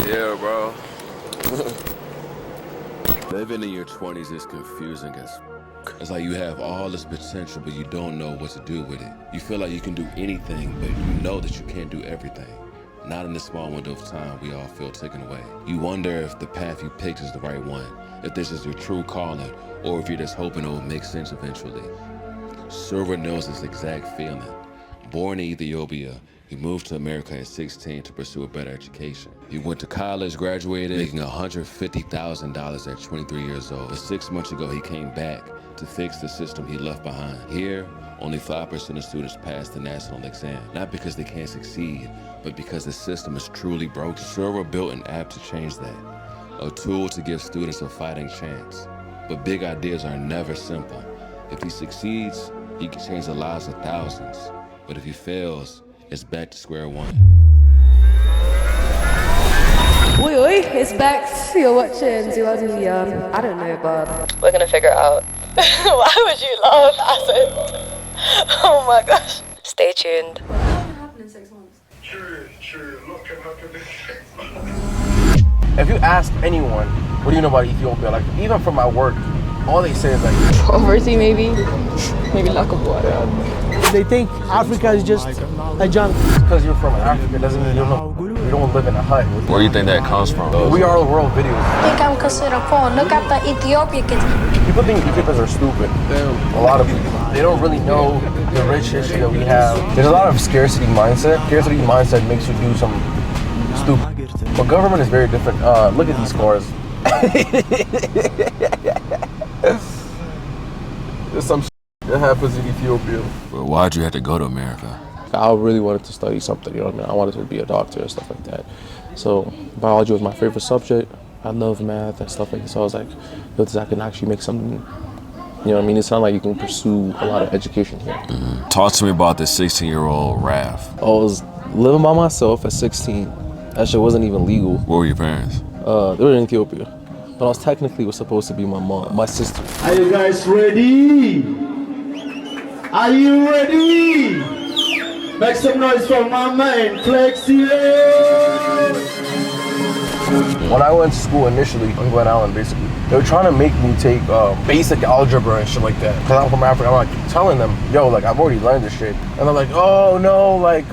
Yeah, bro. Living in your 20s is confusing as it's like you have all this potential, but you don't know what to do with it. You feel like you can do anything, but you know that you can't do everything. Not in this small window of time we all feel taken away. You wonder if the path you picked is the right one, if this is your true calling, or if you're just hoping it will make sense eventually. Sura knows this exact feeling. Born in Ethiopia, he moved to America at 16 to pursue a better education. He went to college, graduated, making $150,000 at 23 years old. But 6 months ago, he came back to fix the system he left behind. Here, only 5% of students pass the national exam. Not because they can't succeed, but because the system is truly broken. Sura built an app to change that, a tool to give students a fighting chance. But big ideas are never simple. If he succeeds, he can change the lives of thousands. But if he fails, it's back to square one. Oi, oi, it's back. You're watching ZuWorld. I don't know, but we're gonna figure out. Why would you laugh at it? Oh my gosh. Stay tuned. What can happen in 6 months? True. A lot can happen in 6 months. If you ask anyone, what do you know about Ethiopia? Like, even from my work, all they say is like poverty, maybe lack of water. They think Africa is just a jungle. Because you're from Africa doesn't mean you don't live in a hut. Where do you think that comes from? We are the world videos. I think I'm considered poor. Look at the Ethiopian kids. People think Ethiopians are stupid. A lot of people. They don't really know the rich history that we have. There's a lot of scarcity mindset. Scarcity mindset makes you do some stupid. But government is very different. Look at these cars. There's some that happens in Ethiopia. Well, why'd you have to go to America? I really wanted to study something, you know what I mean? I wanted to be a doctor and stuff like that. So biology was my favorite subject. I love math and stuff like that. So I was like, yo, I can actually make something, you know what I mean? It sounded like you can pursue a lot of education here. Mm-hmm. Talk to me about this 16-year-old Raph. I was living by myself at 16. That shit wasn't even legal. Where were your parents? They were in Ethiopia. But I was technically supposed to be my mom, my sister. Are you guys ready? Are you ready? Make some noise for my man, Flexi. When I went to school initially on Glen Allen, basically, they were trying to make me take basic algebra and shit like that. Because I'm from Africa, I'm like telling them, yo, like I've already learned this shit. And they're like, oh no, like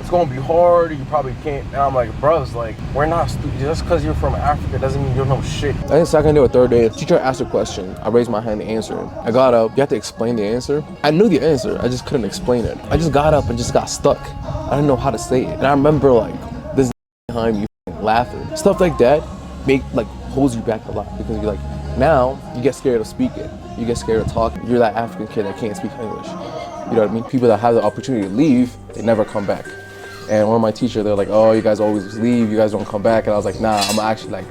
it's gonna be hard, you probably can't. And I'm like, bros, like we're not stupid. Just because you're from Africa doesn't mean you don't know shit. I think second day or third day, the teacher asked a question. I raised my hand to answer it. I got up, you had to explain the answer. I knew the answer, I just couldn't explain it. I just got up and just got stuck. I didn't know how to say it. And I remember like this behind me laughing. Stuff like that holds you back a lot because you're like, now you get scared of speaking. You get scared of talking. You're that African kid that can't speak English. You know what I mean? People that have the opportunity to leave, they never come back. And one of my teachers, they're like, oh, you guys always leave, you guys don't come back. And I was like, nah, I'm gonna actually like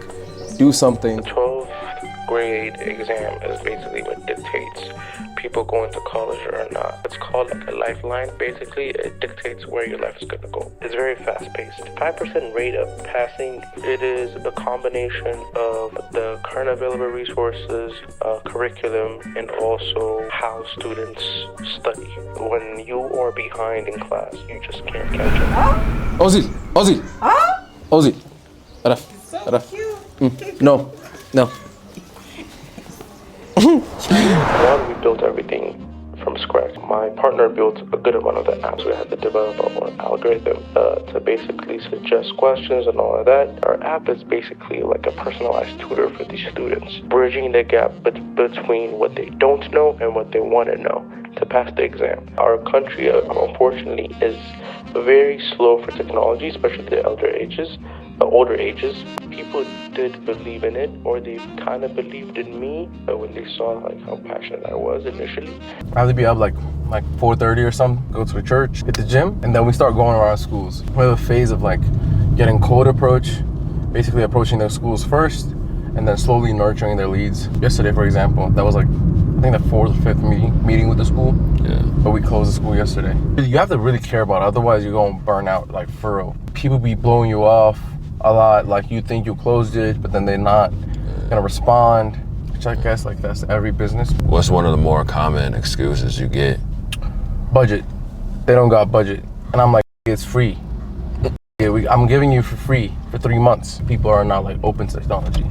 do something. The 12th grade exam is basically what dictates people going to college or not. It's called like a lifeline. Basically, it dictates where your life is gonna go. It's very fast-paced. 5% rate of passing, it is a combination of the current available resources, curriculum, and also how students study. When you are behind in class, you just can't catch up. Ozzy. Ozzy. Araf. No. One, we built everything from scratch. My partner built a good amount of the apps. We had to develop our own algorithm to basically suggest questions and all of that. Our app is basically like a personalized tutor for these students, bridging the gap between what they don't know and what they want to know to pass the exam. Our country, unfortunately, is very slow for technology, especially the older ages. People did believe in it, or they kind of believed in me when they saw like how passionate I was initially. I have to be up like 4:30 or something, go to the church, hit the gym, and then we start going around schools. We have a phase of like getting cold approach, basically approaching their schools first, and then slowly nurturing their leads. Yesterday, for example, that was like, I think the 4th or 5th meeting with the school. Yeah. But we closed the school yesterday. You have to really care about it, otherwise you're gonna burn out, like for real. People be blowing you off a lot, like you think you closed it, but then they're not gonna respond, which I guess like that's every business. What's one of the more common excuses you get? Budget. They don't got budget. And I'm like, it's free. Yeah, I'm giving you for free for 3 months. People are not like open to technology.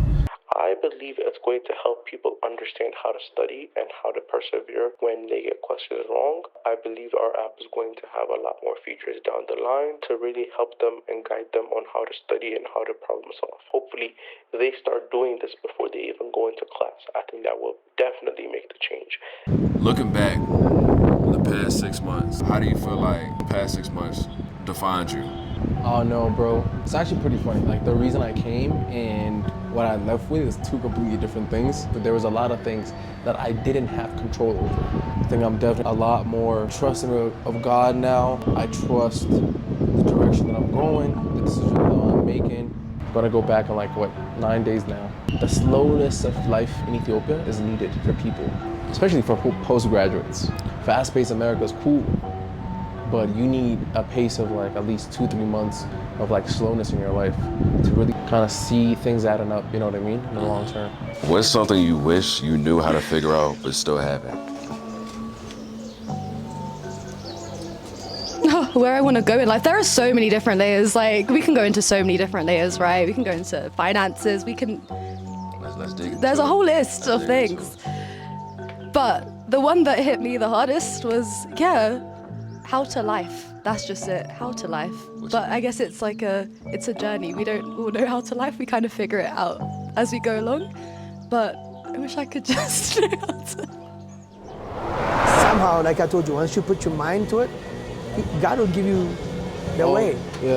I believe it's going to help people understand how to study and how to persevere when they get questions wrong. I believe our app is going to have a lot more features down the line to really help them and guide them on how to study and how to problem solve. Hopefully, they start doing this before they even go into class. I think that will definitely make the change. Looking back, the past 6 months, how do you feel like the past 6 months defined you? Oh no, bro. It's actually pretty funny. Like the reason I came and what I left with is two completely different things. But there was a lot of things that I didn't have control over. I think I'm definitely a lot more trusting of God now. I trust the direction that I'm going, the decisions that I'm making. I'm gonna go back in like, 9 days now. The slowness of life in Ethiopia is needed for people, especially for postgraduates. Fast-paced America is cool, but you need a pace of like at least 2-3 months of like slowness in your life to really kind of see things adding up, you know what I mean, in the long term. What's something you wish you knew how to figure out but still haven't? Where I want to go in life, there are so many different layers. Like, we can go into so many different layers, right? We can go into finances, we can... Let's dig into There's a it. whole list Let's of dig into things. But the one that hit me the hardest was, how to life. That's just it, how to life. But I guess it's like it's a journey. We don't all know how to life. We kind of figure it out as we go along. But I wish I could just know how to. Somehow, like I told you, once you put your mind to it, God will give you the way,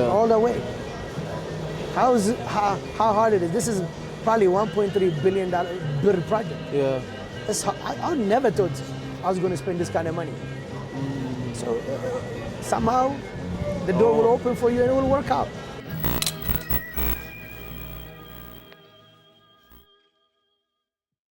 all the way. How hard it is. This is probably $1.3 billion build project. Yeah. I never thought I was going to spend this kind of money. So somehow the door will open for you and it will work out.